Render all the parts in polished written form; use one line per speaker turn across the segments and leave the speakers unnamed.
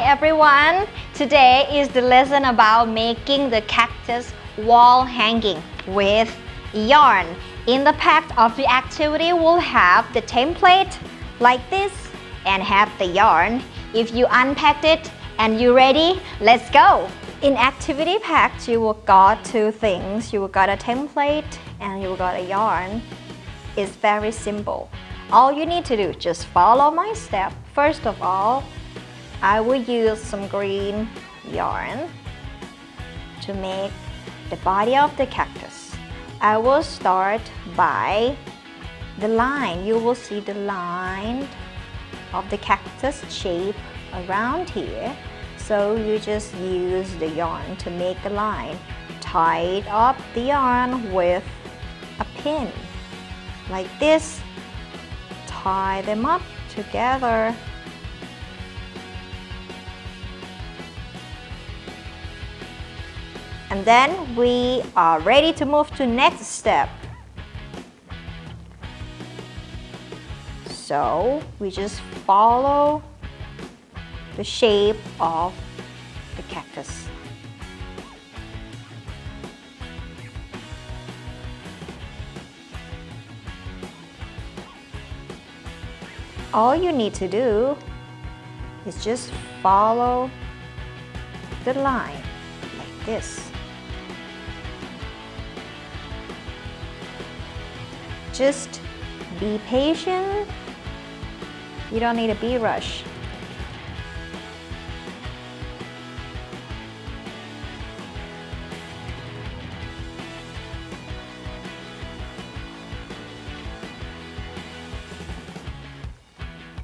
everyone! Today is the lesson about making the cactus wall hanging with yarn. In the pack of the activity, we'll have the template like this and have the yarn. If you unpacked it and you're ready, let's go! In activity pack, you will got two things. You will got a template and you will got a yarn. It's very simple. All you need to do, just follow my step. First of all, I will use some green yarn to make the body of the cactus. I will start by the line. You will see the line of the cactus shape around here. So you just use the yarn to make a line. Tie up the yarn with a pin like this. Tie them up together. And then we are ready to move to next step. So we just follow the shape of the cactus. All you need to do is just follow the line like this. Just be patient. You don't need to be rushed.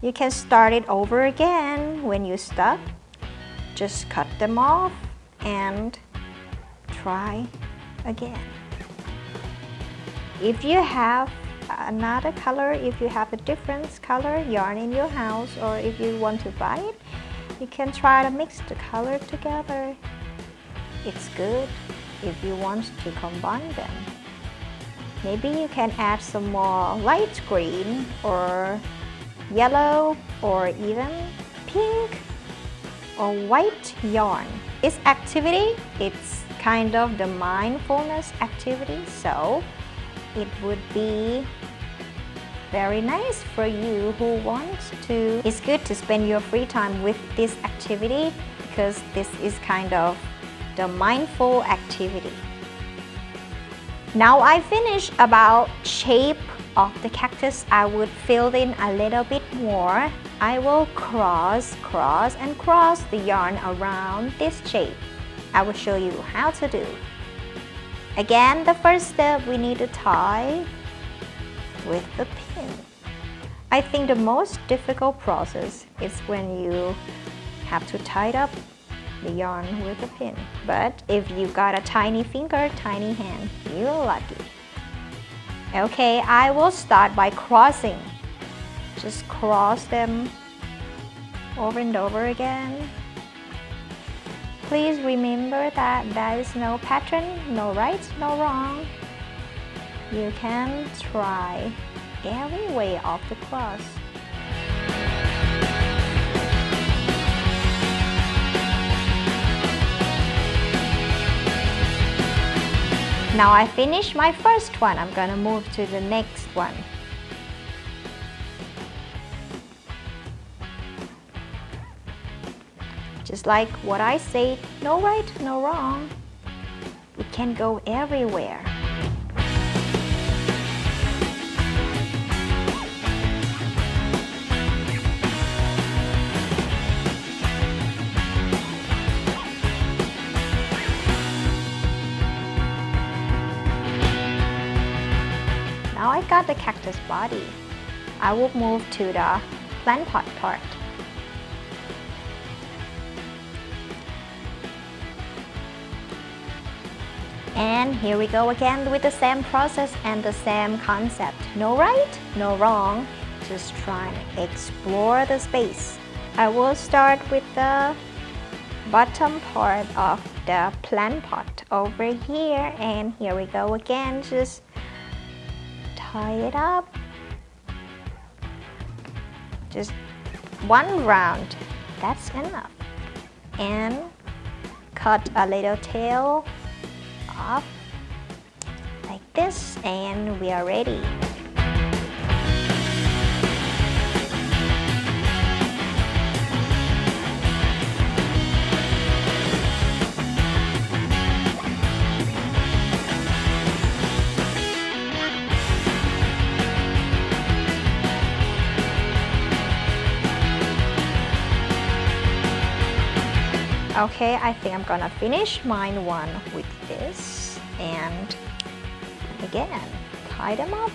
You can start it over again when you're stuck. Just cut them off and try again. If you have another color, if you have a different color yarn in your house, or if you want to buy it, you can try to mix the color together. It's good if you want to combine them. Maybe you can add some more light green or yellow or even pink or white yarn. This activity, it's kind of the mindfulness activity, so it would be very nice for you who wants to. It's good to spend your free time with this activity because this is kind of the mindful activity. Now I finished about shape of the cactus. I would fill in a little bit more. I will cross the yarn around this shape. I will show you how to do. Again, the first step, we need to tie with the pin. I think the most difficult process is when you have to tie up the yarn with a pin. But if you got a tiny finger, tiny hand, you're lucky. Okay, I will start by crossing. Just cross them over and over again. Please remember that there is no pattern, no right, no wrong. You can try every way of the cross. Now I finished my first one. I'm gonna move to the next one. Just like what I said, no right, no wrong. It can go everywhere. Now I got the cactus body. I will move to the plant pot part. And here we go again with the same process and the same concept. No right, no wrong. Just try and explore the space. I will start with the bottom part of the plant pot over here, and here we go again. Just tie it up. Just one round, that's enough. and cut a little tail off like this, and we are ready. Okay, I think I'm gonna finish mine one with this, and again, tie them up.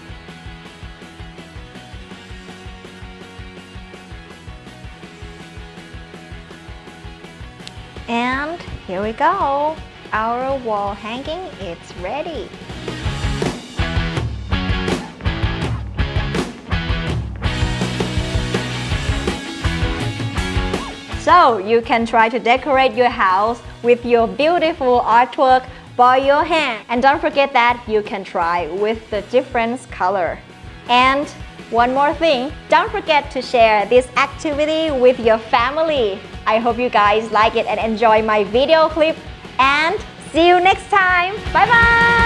And here we go. Our wall hanging is ready. So you can try to decorate your house with your beautiful artwork by your hand. And don't forget that you can try with the different color. And one more thing, don't forget to share this activity with your family. I hope you guys like it and enjoy my video clip. And see you next time. Bye bye!